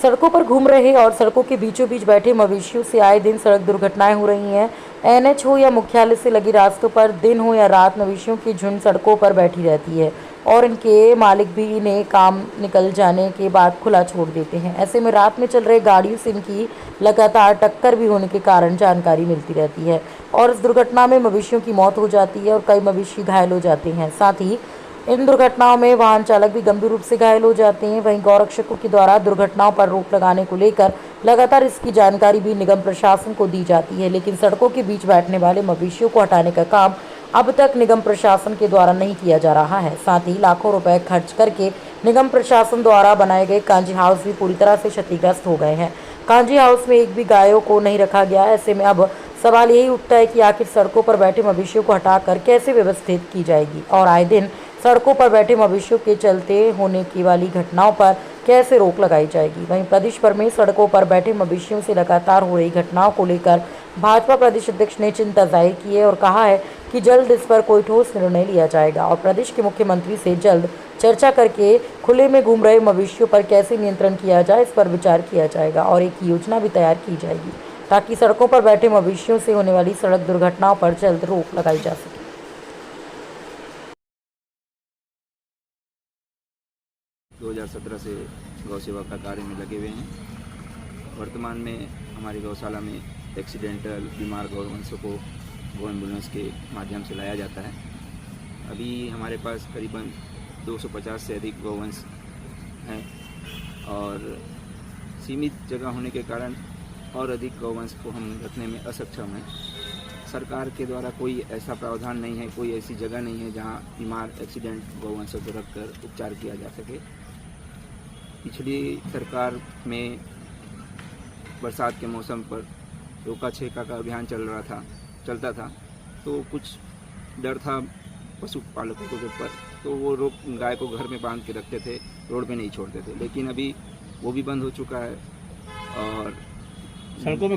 सड़कों पर घूम रहे और सड़कों के बीचों बीच बैठे मवेशियों से आए दिन सड़क दुर्घटनाएं हो रही हैं। एनएच हो या मुख्यालय से लगी रास्तों पर दिन हो या रात मवेशियों की झुंड सड़कों पर बैठी रहती है और इनके मालिक भी इन्हें काम निकल जाने के बाद खुला छोड़ देते हैं। ऐसे में रात में चल रहे गाड़ियों से इनकी लगातार टक्कर भी होने के कारण जानकारी मिलती रहती है और इस दुर्घटना में मवेशियों की मौत हो जाती है और कई मवेशी घायल हो जाते हैं। साथ ही इन दुर्घटनाओं में वाहन चालक भी गंभीर रूप से घायल हो जाते हैं। वहीं गौरक्षकों के द्वारा दुर्घटनाओं पर रोक लगाने को लेकर लगातार इसकी जानकारी भी निगम प्रशासन को दी जाती है, लेकिन सड़कों के बीच बैठने वाले मवेशियों को हटाने का काम अब तक निगम प्रशासन के द्वारा नहीं किया जा रहा है। साथ ही लाखों रुपए खर्च करके निगम प्रशासन द्वारा बनाए गए कांजी हाउस भी पूरी तरह से क्षतिग्रस्त हो गए हैं। कांजी हाउस में एक भी गायों को नहीं रखा गया। ऐसे में अब सवाल यही उठता है कि आखिर सड़कों पर बैठे मवेशियों को हटाकर कैसे व्यवस्थित की जाएगी और आए दिन सड़कों पर बैठे मवेशियों के चलते होने की वाली घटनाओं पर कैसे रोक लगाई जाएगी। वहीं प्रदेश भर में सड़कों पर बैठे मवेशियों से लगातार हो रही घटनाओं को लेकर भाजपा प्रदेश अध्यक्ष ने चिंता जाहिर की है और कहा है कि जल्द इस पर कोई ठोस निर्णय लिया जाएगा और प्रदेश के मुख्यमंत्री से जल्द चर्चा करके खुले में घूम रहे मवेशियों पर कैसे नियंत्रण किया जाए इस पर विचार किया जाएगा और एक योजना भी तैयार की जाएगी ताकि सड़कों पर बैठे मवेशियों से होने वाली सड़क दुर्घटनाओं पर जल्द रोक लगाई जा सके। 2017 से गौ सेवा का कार्य में लगे हुए हैं। वर्तमान में हमारी गौशाला में एक्सीडेंटल बीमार गौवंशों को गौ एम्बुलेंस के माध्यम से लाया जाता है। अभी हमारे पास करीबन 250 से अधिक गौवंश हैं और सीमित जगह होने के कारण और अधिक गौवंश को हम रखने में असक्षम हैं। सरकार के द्वारा कोई ऐसा प्रावधान नहीं है, कोई ऐसी जगह नहीं है जहां बीमार एक्सीडेंट गौवंशों को रखकर उपचार किया जा सके। पिछली सरकार में बरसात के मौसम पर रोका छेका का अभियान चलता था, तो कुछ डर था पशुपालकों के ऊपर, तो वो गाय को घर में बांध के रखते थे, रोड पे नहीं छोड़ते थे। लेकिन अभी वो भी बंद हो चुका है और सड़कों में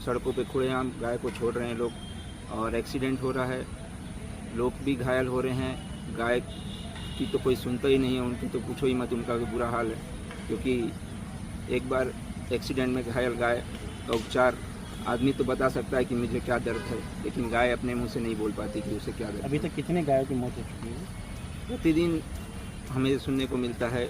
सड़कों पे खुलेआम गाय को छोड़ रहे हैं लोग और एक्सीडेंट हो रहा है, लोग भी घायल हो रहे हैं। गाय की तो कोई सुनता ही नहीं है, उनकी तो पूछो ही मत, उनका भी बुरा हाल है। क्योंकि एक बार एक्सीडेंट में घायल गाय का उपचार आदमी तो बता सकता है कि मुझे क्या दर्द है, लेकिन गाय अपने मुंह से नहीं बोल पाती कि उसे क्या दर्द। अभी तक कितने गायों की मौत हो चुकी है? प्रतिदिन हमें सुनने को मिलता है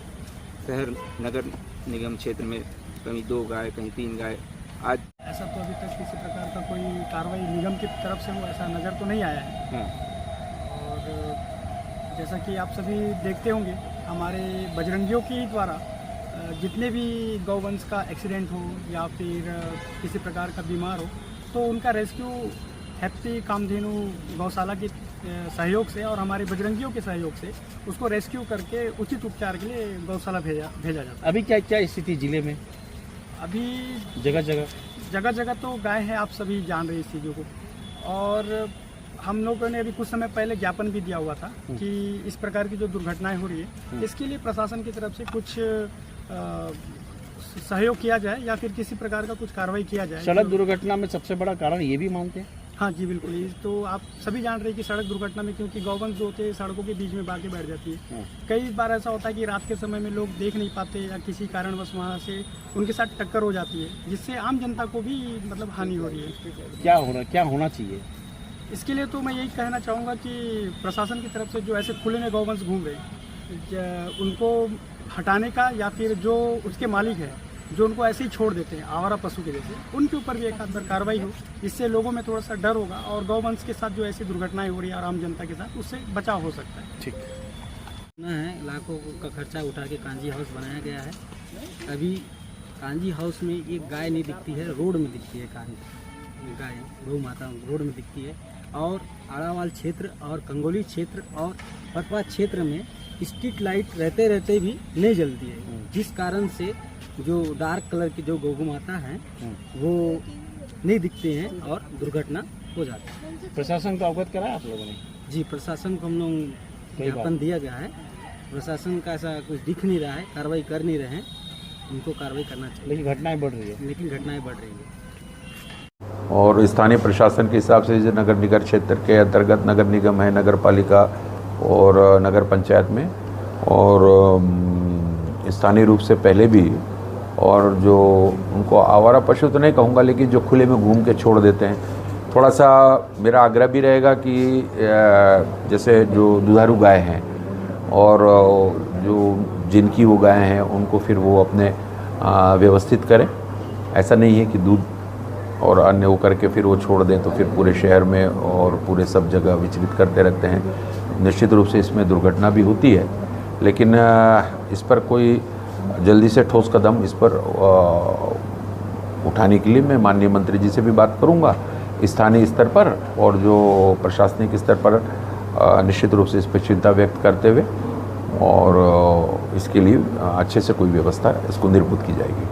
शहर नगर निगम क्षेत्र में कहीं 2 गाय, कहीं 3 गाय। आज ऐसा तो अभी तक किसी प्रकार का कोई कार्रवाई निगम की तरफ से हो ऐसा नज़र तो नहीं आया है। और जैसा कि आप सभी देखते होंगे, हमारे बजरंगियों के द्वारा जितने भी गौवंश का एक्सीडेंट हो या फिर किसी प्रकार का बीमार हो, तो उनका रेस्क्यू हैप्पी कामधेनु गौशाला के सहयोग से और हमारे बजरंगियों के सहयोग से उसको रेस्क्यू करके उचित उपचार के लिए गौशाला भेजा जाता है। अभी क्या स्थिति जिले में? अभी जगह जगह तो गाय है, आप सभी जान रहे इस चीज़ों को। और हम लोगों ने अभी कुछ समय पहले ज्ञापन भी दिया हुआ था कि इस प्रकार की जो दुर्घटनाएं हो रही है, इसके लिए प्रशासन की तरफ से कुछ सहयोग किया जाए या फिर किसी प्रकार का कुछ कार्रवाई किया जाए। सड़क दुर्घटना में सबसे बड़ा कारण ये भी मानते हैं? हाँ जी, बिल्कुल। ये तो आप सभी जान रहे हैं कि सड़क दुर्घटना में क्योंकि गौवंश जो होते हैं सड़कों के बीच में बाकी बैठ जाती है। कई बार ऐसा होता है कि रात के समय में लोग देख नहीं पाते या किसी कारणवश वहाँ से उनके साथ टक्कर हो जाती है, जिससे आम जनता को भी मतलब हानि हो रही है। क्या होना चाहिए इसके लिए? तो मैं यही कहना चाहूँगा कि प्रशासन की तरफ से जो ऐसे खुले में गौवंश घूम रहे उनको हटाने का, या फिर जो उसके मालिक हैं जो उनको ऐसे ही छोड़ देते हैं आवारा पशु के जैसे, उनके ऊपर भी एक आध बार कार्रवाई हो। इससे लोगों में थोड़ा सा डर होगा और गौवंश के साथ जो ऐसी दुर्घटनाएं हो रही है और आम जनता के साथ, उससे बचाव हो सकता है। ठीक है। लाखों का खर्चा उठा के कांजी हाउस बनाया गया है। अभी कांजी हाउस में एक गाय नहीं दिखती है, रोड में दिखती है। गाय गौ माता रोड में दिखती है और आड़ावाल क्षेत्र और कंगोली क्षेत्र और पटवा क्षेत्र में स्ट्रीट लाइट रहते भी नहीं जलती है, जिस कारण से जो डार्क कलर की जो गौ माता हैं वो नहीं दिखते हैं और दुर्घटना हो जाती है। प्रशासन को अवगत कराया आप लोगों ने? जी, प्रशासन को हम लोग ज्ञापन दिया गया है। प्रशासन का ऐसा कुछ दिख नहीं रहा है, कार्रवाई कर नहीं रहे हैं। उनको कार्रवाई करना चाहिए, लेकिन घटनाएं बढ़ रही है। और स्थानीय प्रशासन के हिसाब से जो नगर निगम क्षेत्र के अंतर्गत नगर निगम है, नगर पालिका और नगर पंचायत में, और स्थानीय रूप से पहले भी और जो उनको आवारा पशु तो नहीं कहूँगा, लेकिन जो खुले में घूम के छोड़ देते हैं, थोड़ा सा मेरा आग्रह भी रहेगा कि जैसे जो दुधारू गाय हैं और जो जिनकी वो गायें हैं उनको फिर वो अपने व्यवस्थित करें। ऐसा नहीं है कि दूध और अन्य वो करके फिर वो छोड़ दें तो फिर पूरे शहर में और पूरे सब जगह विचलित करते रहते हैं। निश्चित रूप से इसमें दुर्घटना भी होती है, लेकिन इस पर कोई जल्दी से ठोस कदम इस पर उठाने के लिए मैं माननीय मंत्री जी से भी बात करूंगा स्थानीय स्तर पर, और जो प्रशासनिक स्तर पर निश्चित रूप से इस पर चिंता व्यक्त करते हुए और इसके लिए अच्छे से कोई व्यवस्था इसको निर्भुत की जाएगी।